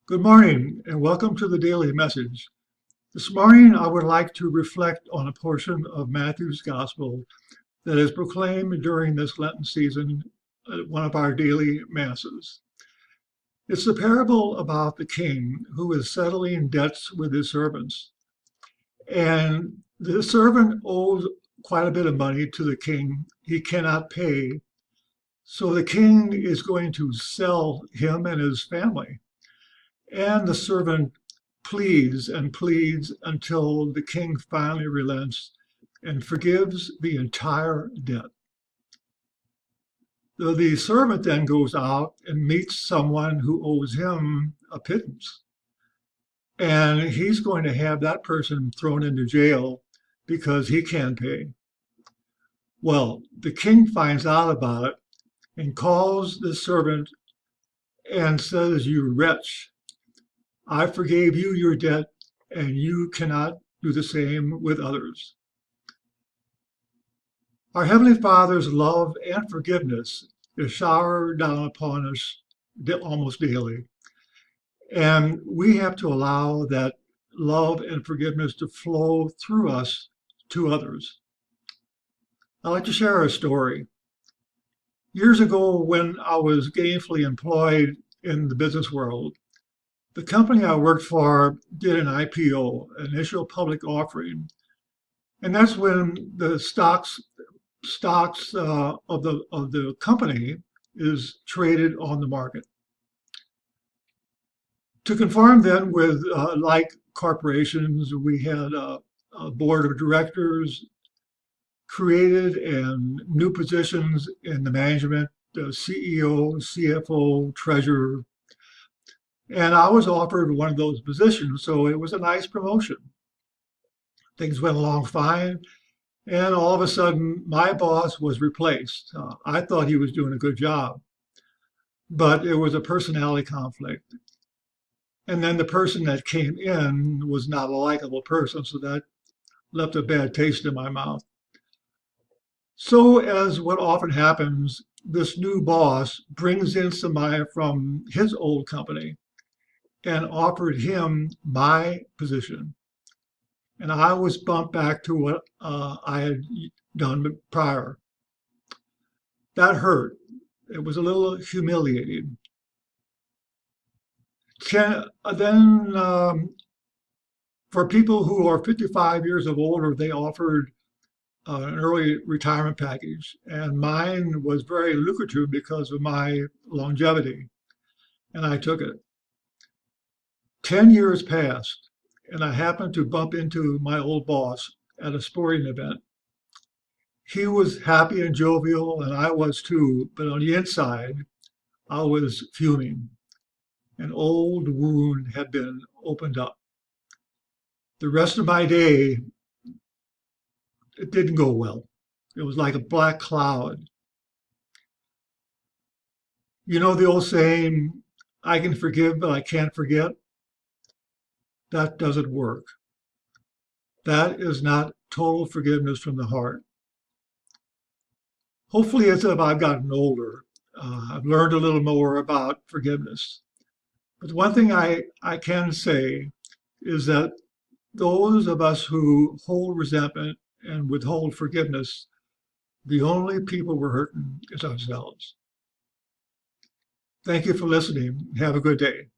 Good morning and welcome to the Daily Message. This morning I would like to reflect on a portion of Matthew's Gospel that is proclaimed during this Lenten season at one of our daily masses. It's the parable about the king who is settling debts with his servants. And the servant owes quite a bit of money to the king he cannot pay. So the king is going to sell him and his family. And the servant pleads and pleads until the king finally relents and forgives the entire debt. The servant then goes out and meets someone who owes him a pittance. And he's going to have that person thrown into jail because he can't pay. Well, the king finds out about it and calls the servant and says, "You wretch, I forgave you your debt, and you cannot do the same with others." Our Heavenly Father's love and forgiveness is showered down upon us almost daily. And we have to allow that love and forgiveness to flow through us to others. I'd like to share a story. Years ago, when I was gainfully employed in the business world, the company I worked for did an IPO, initial public offering, and that's when the stocks of the company is traded on the market. To conform then with like corporations, we had a board of directors created and new positions in the management, the CEO, CFO, treasurer, and I was offered one of those positions, so it was a nice promotion. Things went along fine. And all of a sudden, my boss was replaced. I thought he was doing a good job, but it was a personality conflict. And then the person that came in was not a likable person, so that left a bad taste in my mouth. So, as what often happens, this new boss brings in somebody from his old company and offered him my position. And I was bumped back to what I had done prior. That hurt. It was a little humiliating. Then, for people who are 55 years of older, they offered an early retirement package, and mine was very lucrative because of my longevity, and I took it. 10 years passed, and I happened to bump into my old boss at a sporting event. He was happy and jovial, and I was too, but on the inside, I was fuming. An old wound had been opened up. The rest of my day, it didn't go well. It was like a black cloud. You know the old saying, I can forgive, but I can't forget? That doesn't work. That is not total forgiveness from the heart. Hopefully, as I've gotten older, I've learned a little more about forgiveness. But one thing I can say is that those of us who hold resentment and withhold forgiveness, the only people we're hurting is ourselves. Thank you for listening. Have a good day.